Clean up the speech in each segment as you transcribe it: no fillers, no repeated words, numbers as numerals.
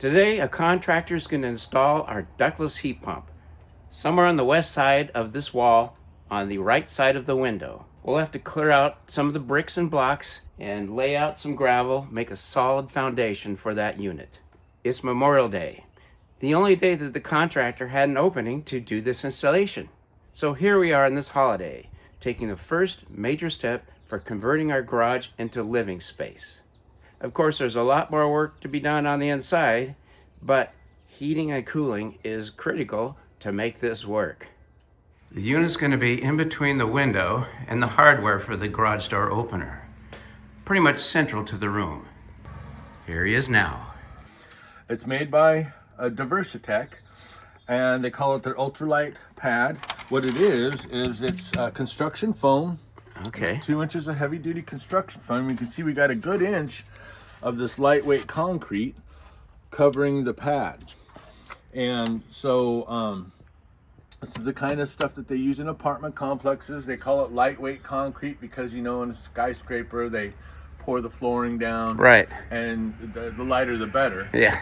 Today, a contractor is going to install our ductless heat pump somewhere on the west side of this wall on the right side of the window. We'll have to clear out some of the bricks and blocks and lay out some gravel, make a solid foundation for that unit. It's Memorial Day, the only day that the contractor had an opening to do this installation. So here we are on this holiday, taking the first major step for converting our garage into living space. Of course, there's a lot more work to be done on the inside, but heating and cooling is critical to make this work. The unit's going to be in between the window and the hardware for the garage door opener, pretty much central to the room. Here he is now. It's made by Diversitech, and they call it their ultralight pad. What it is it's construction foam. Okay. 2 inches of heavy duty construction foam. You can see we got a good inch of this lightweight concrete covering the pad. And so this is the kind of stuff that they use in apartment complexes. They call it lightweight concrete because, you know, in a skyscraper they pour the flooring down. Right. And the lighter the better. Yeah.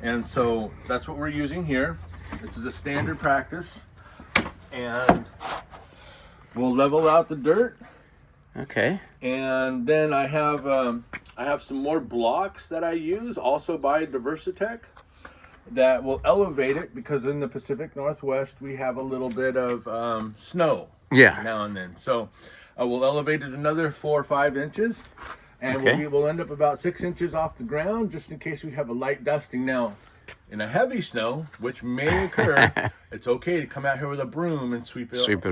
And so that's what we're using here. This is a standard practice. And we'll level out the dirt. Okay. And then I have some more blocks that I use, also by Diversitech, that will elevate it because in the Pacific Northwest we have a little bit of snow. Yeah. Now and then. So we'll elevate it another 4 or 5 inches, and Okay. we'll end up about 6 inches off the ground, just in case we have a light dusting. Now, in a heavy snow, which may occur, it's okay to come out here with a broom and sweep it away. Sweep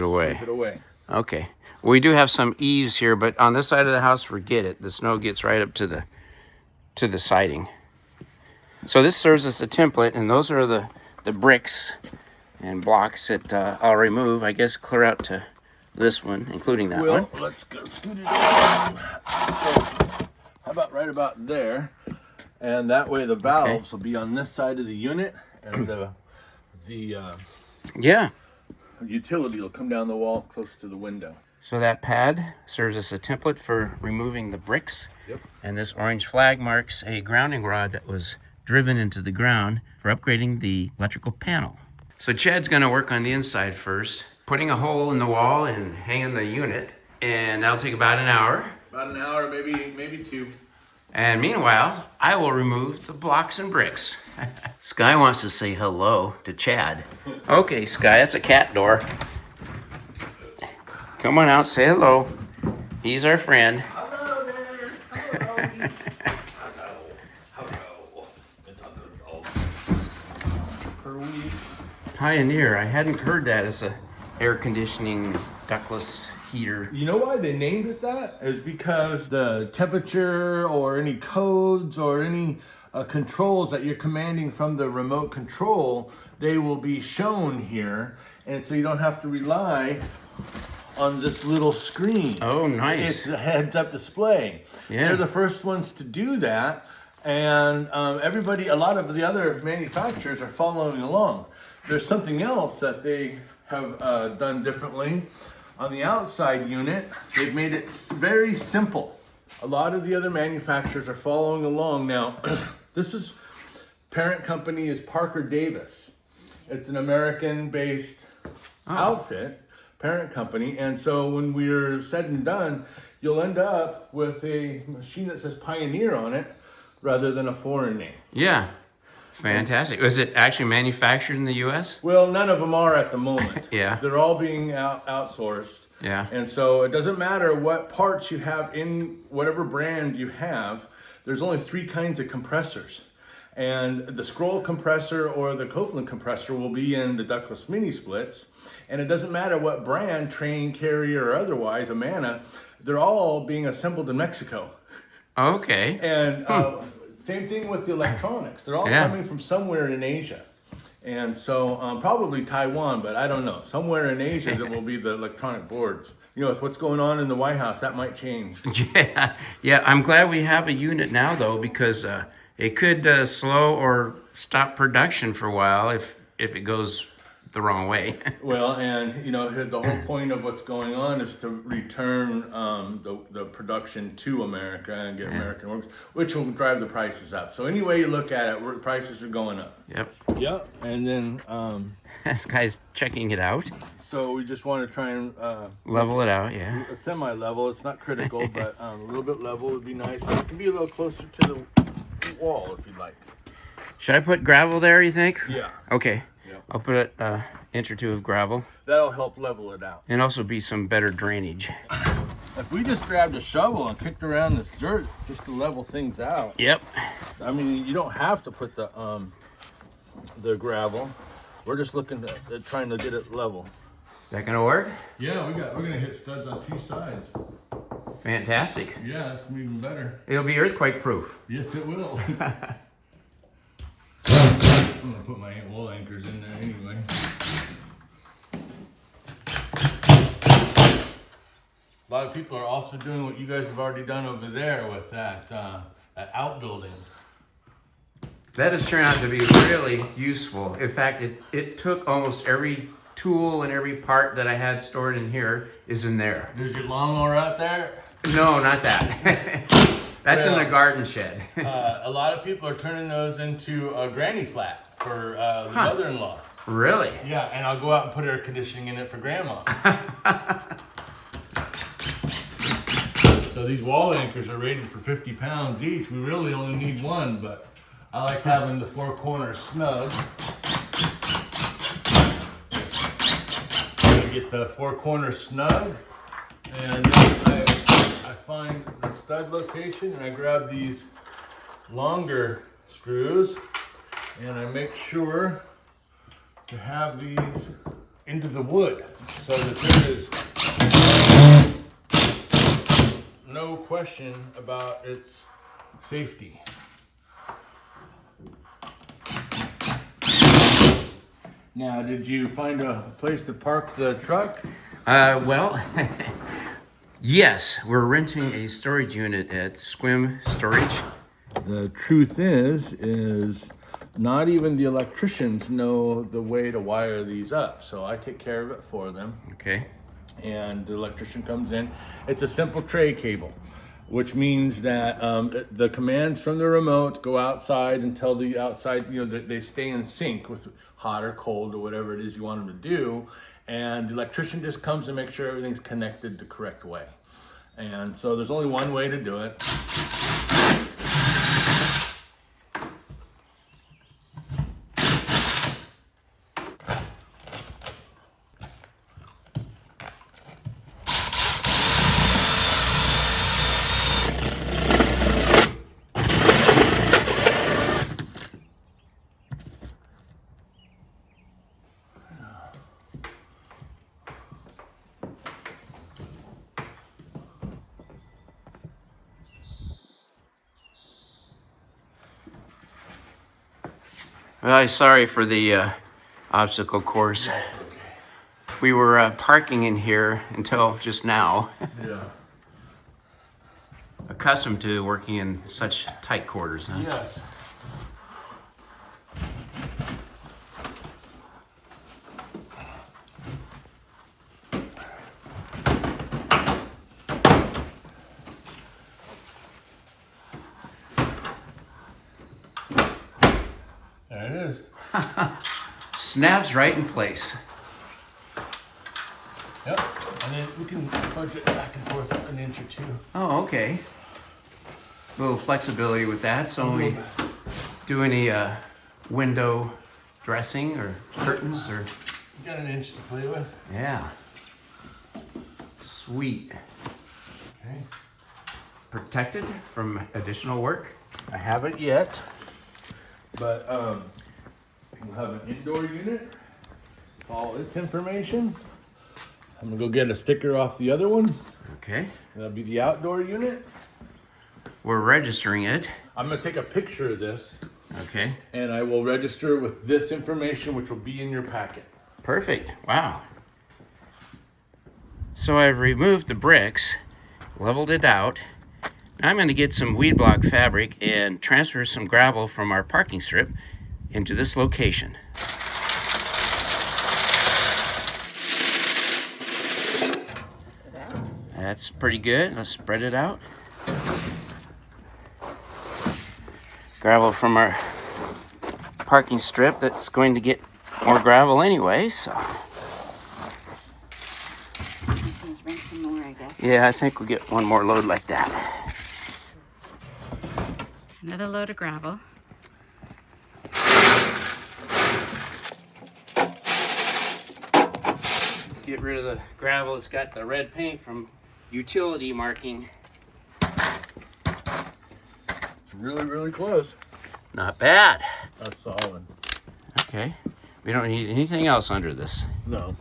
it away. Okay. We do have some eaves here, but on this side of the house, forget it. The snow gets right up to the siding. So this serves as a template, and those are the bricks and blocks that I'll remove. I guess clear out to this one, including that one. Let's go scoot it around. So, how about right about there? And that way the valves will be on this side of the unit, and the Yeah. utility will come down the wall close to the window. So that pad serves as a template for removing the bricks. Yep. And this orange flag marks a grounding rod that was driven into the ground for upgrading the electrical panel. So Chad's gonna work on the inside first, putting a hole in the wall and hanging the unit. And that'll take about an hour. About an hour, maybe 2. And meanwhile, I will remove the blocks and bricks. Sky wants to say hello to Chad. Okay, Sky, that's a cat door. Come on out, say hello. He's our friend. Hello there. Hello. Pioneer, I hadn't heard that as a air conditioning ductless heater. You know why they named it that? Is because the temperature or any codes or any controls that you're commanding from the remote control, they will be shown here. And so you don't have to rely on this little screen. Oh, nice. It's a heads-up display. Yeah. They're the first ones to do that. And everybody, a lot of the other manufacturers are following along. There's something else that they have done differently. On the outside unit, they've made it very simple. A lot of the other manufacturers are following along now. This is, parent company is Parker Davis. It's an American-based outfit, parent company. And so when we're said and done, you'll end up with a machine that says Pioneer on it rather than a foreign name. Yeah, fantastic. Was it actually manufactured in the U.S.? Well, none of them are at the moment. Yeah. They're all being outsourced. Yeah. And so it doesn't matter what parts you have in whatever brand you have, there's only 3 kinds of compressors. And the scroll compressor or the Copeland compressor will be in the ductless mini splits. And it doesn't matter what brand, Train, Carrier, or otherwise, Amana, they're all being assembled in Mexico. Okay. And same thing with the electronics. They're all coming from somewhere in Asia. And so probably Taiwan, but I don't know. Somewhere in Asia there will be the electronic boards. You know, with what's going on in the White House, that might change. Yeah. I'm glad we have a unit now, though, because it could slow or stop production for a while if it goes the wrong way. Well, and you know, the whole point of what's going on is to return the production to America and get American workers, which will drive the prices up. So any way you look at it, prices are going up. Yep. Yep. And then This guy's checking it out. so we just want to try and Level it out, yeah. a semi-level. It's not critical, but a little bit level would be nice. It can be a little closer to the wall if you'd like. Should I put gravel there, you think? Yeah. Okay. Yep. I'll put an inch or two of gravel. That'll help level it out. And also be some better drainage. If we just grabbed a shovel and kicked around this dirt just to level things out. Yep. I mean, you don't have to put the gravel. We're just looking at trying to get it level. Is that gonna work? Yeah, we're gonna hit studs on 2 sides. Fantastic. Yeah, that's even better. It'll be earthquake proof. Yes, it will. I'm gonna put my wall anchors in there anyway. A lot of people are also doing what you guys have already done over there with that outbuilding. That has turned out to be really useful. In fact, it took almost every tool and every part that I had stored in here is in there. There's your lawnmower out there. No, not that. That's in the garden shed. A lot of people are turning those into a granny flat for the mother-in-law. Really? Yeah, and I'll go out and put air conditioning in it for grandma. So these wall anchors are rated for 50 pounds each. We really only need one, but I like having the 4 corners snug. Get the 4 corners snug, and then I find the stud location and I grab these longer screws and I make sure to have these into the wood so that there is no question about its safety. Now, did you find a place to park the truck? Well, yes, we're renting a storage unit at Sequim Storage. The truth is not even the electricians know the way to wire these up. So I take care of it for them. Okay. And the electrician comes in. It's a simple tray cable, which means that the commands from the remote go outside and tell the outside, you know, that they stay in sync with hot or cold or whatever it is you want them to do. And the electrician just comes and makes sure everything's connected the correct way. And so there's only one way to do it. Well, sorry for the obstacle course. We were parking in here until just now. Yeah. Accustomed to working in such tight quarters, huh? Yes. There it is. Snaps right in place. Yep. And then we can fudge it back and forth an inch or two. Oh, okay. A little flexibility with that. So when we do any window dressing or curtains or... You got an inch to play with. Yeah. Sweet. Okay. Protected from additional work. I haven't yet, but we'll have an indoor unit. All its information. I'm gonna go get a sticker off the other one. Okay. That'll be the outdoor unit. We're registering it. I'm gonna take a picture of this Okay. and I will register with this information, which will be in your packet. Perfect. Wow. So I've removed the bricks, leveled it out. Now I'm going to get some weed block fabric and transfer some gravel from our parking strip into this location. that's pretty good. Let's spread it out. Gravel from our parking strip that's going to get more gravel anyway, so. Bring some more, I guess. Yeah, I think we'll get one more load like that. Another load of gravel. Get rid of the gravel. It's got the red paint from utility marking. It's really, really close. Not bad. That's solid. Okay. We don't need anything else under this. No.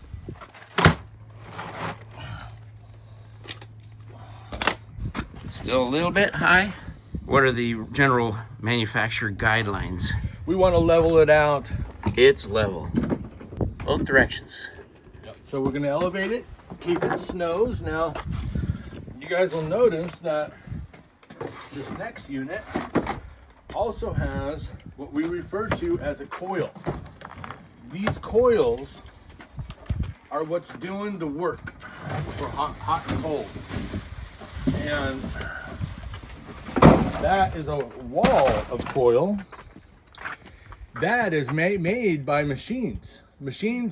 Still a little bit high. What are the general manufacturer guidelines? We want to level it out. It's level. Both directions. Yep. So we're going to elevate it in case it snows. Now, you guys will notice that this next unit also has what we refer to as a coil. These coils are what's doing the work for hot and cold. And that is a wall of coil that is made by machines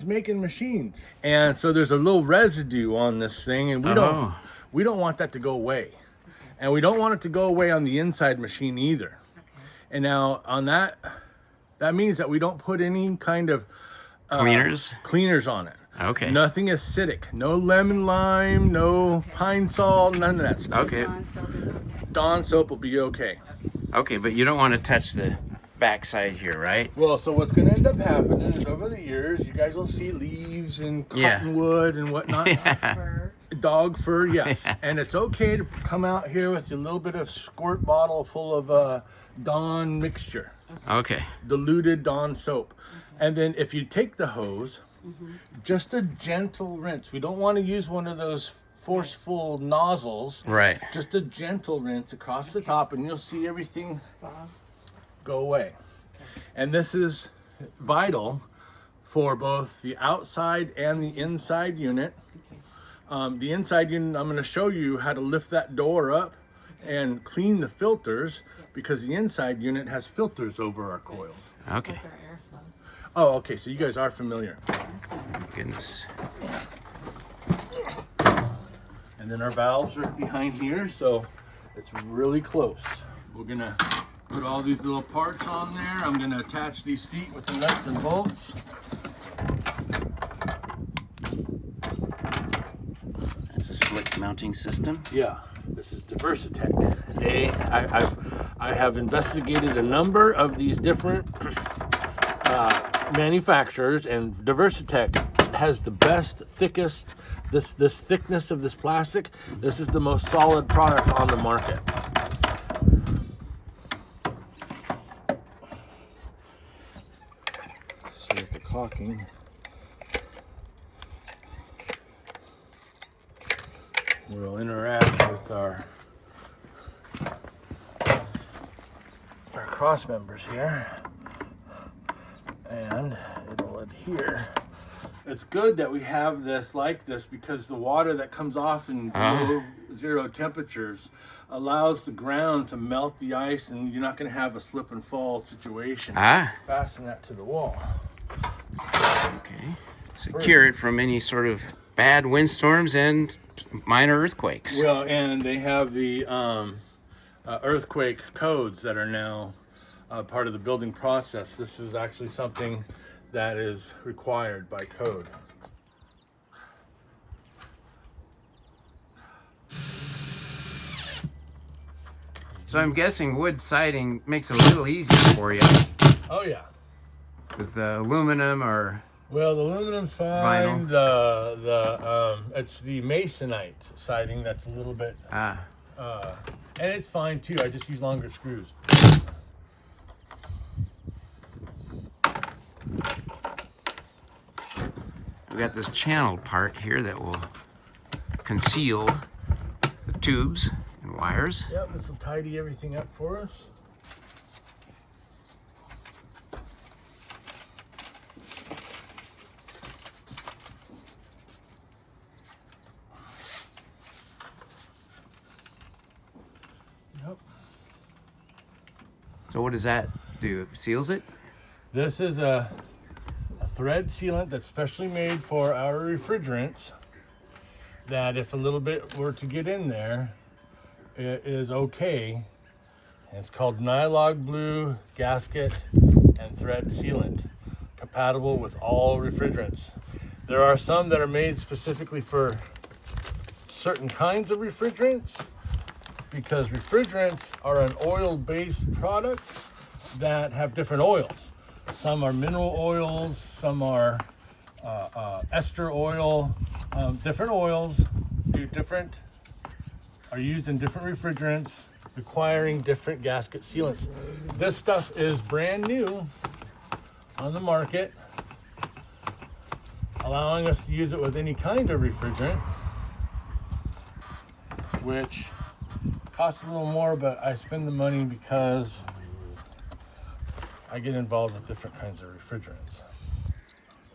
making machines. And so there's a little residue on this thing, and we don't want that to go away. And we don't want it to go away on the inside machine either. And now on that means that we don't put any kind of cleaners on it. Okay. Nothing acidic, no lemon lime, no pine salt, none of that stuff. Okay. Dawn soap is okay. Dawn soap will be okay. Okay, but you don't want to touch the backside here, right? Well, so what's going to end up happening is over the years, you guys will see leaves and cottonwood and whatnot. Fur. Dog fur, yes. And it's okay to come out here with your little bit of squirt bottle full of Dawn mixture. Okay. Diluted Dawn soap. And then if you take the hose, just a gentle rinse. We don't want to use one of those forceful nozzles. Right. Just a gentle rinse across the top, and you'll see everything go away. And this is vital for both the outside and the inside unit. The inside unit, I'm going to show you how to lift that door up and clean the filters, because the inside unit has filters over our coils. Okay. Like our airflow. Oh, okay, so you guys are familiar. Goodness. And then our valves are behind here, so it's really close. We're gonna put all these little parts on there. I'm gonna attach these feet with the nuts and bolts. That's a slick mounting system. Yeah, this is Diversitech. I have investigated a number of these different manufacturers, and Diversitech has the best, thickest, this thickness of this plastic. This is the most solid product on the market. So with the caulking, we'll interact with our cross members here, and it'll adhere. It's good that we have this like this, because the water that comes off in below zero temperatures allows the ground to melt the ice, and you're not going to have a slip and fall situation. Fasten that to the wall. Okay. Secure it from any sort of bad windstorms and minor earthquakes. Well, and they have the earthquake codes that are now part of the building process. This is actually something that is required by code. So I'm guessing wood siding makes it a little easier for you. Oh yeah. With aluminum or... Well, the aluminum's fine. Vinyl. It's the masonite siding that's a little bit, and it's fine too. I just use longer screws. We got this channel part here that will conceal the tubes and wires. Yep, this will tidy everything up for us. So what does that do? It seals it? This is a thread sealant that's specially made for our refrigerants, that if a little bit were to get in there, it is okay. And it's called Nylog Blue Gasket and Thread Sealant, compatible with all refrigerants. There are some that are made specifically for certain kinds of refrigerants, because refrigerants are an oil-based product that have different oils. Some are mineral oils, some are ester oil. Different oils are used in different refrigerants, requiring different gasket sealants. This stuff is brand new on the market, allowing us to use it with any kind of refrigerant, which costs a little more, but I spend the money because I get involved with different kinds of refrigerants.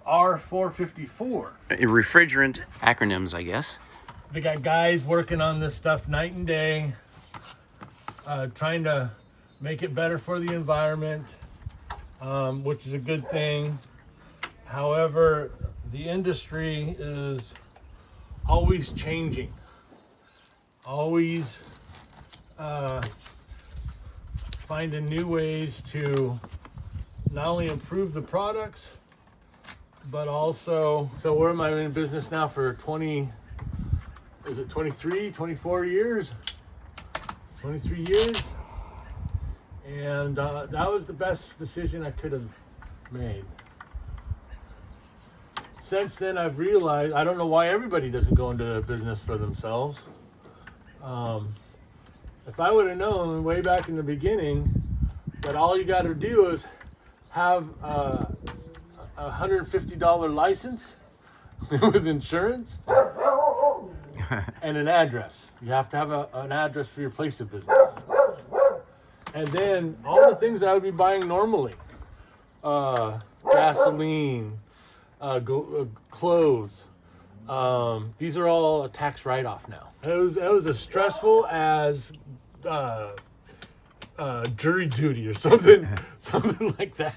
R454. Refrigerant acronyms, I guess. They got guys working on this stuff night and day, trying to make it better for the environment, which is a good thing. However, the industry is always changing, always finding new ways to not only improve the products, but also, so where am I in business now for 24 years? 23 years. And that was the best decision I could have made. Since then, I've realized, I don't know why everybody doesn't go into business for themselves. If I would have known way back in the beginning that all you got to do is have a $150 license with insurance and an address. You have to have an address for your place of business. And then all the things that I would be buying normally, gasoline, clothes, these are all a tax write-off now. It was as stressful as jury duty or something like that.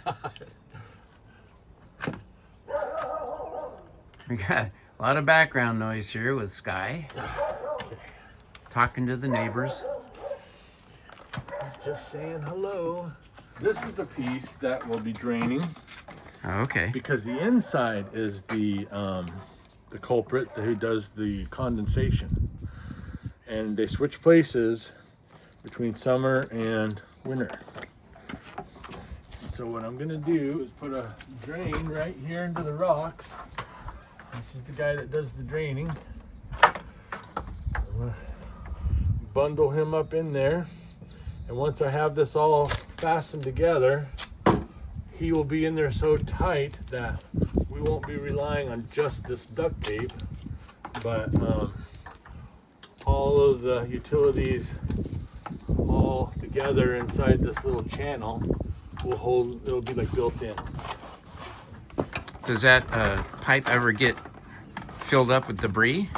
We got a lot of background noise here with Sky. Talking to the neighbors. Just saying hello. This is the piece that will be draining. Okay. Because the inside is the culprit who does the condensation. And they switch places between summer and winter. So what I'm gonna do is put a drain right here into the rocks. This is the guy that does the draining. I'm gonna bundle him up in there. And once I have this all fastened together, he will be in there so tight that we won't be relying on just this duct tape, but all of the utilities all together inside this little channel will hold, it'll be like built in. Does that pipe ever get filled up with debris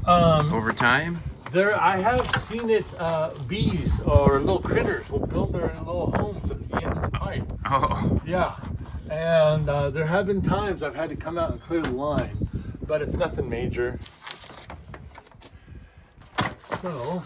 over time? I have seen it, bees or little critters will build their little homes at the end of the pipe. Oh. Yeah, and there have been times I've had to come out and clear the line, but it's nothing major. So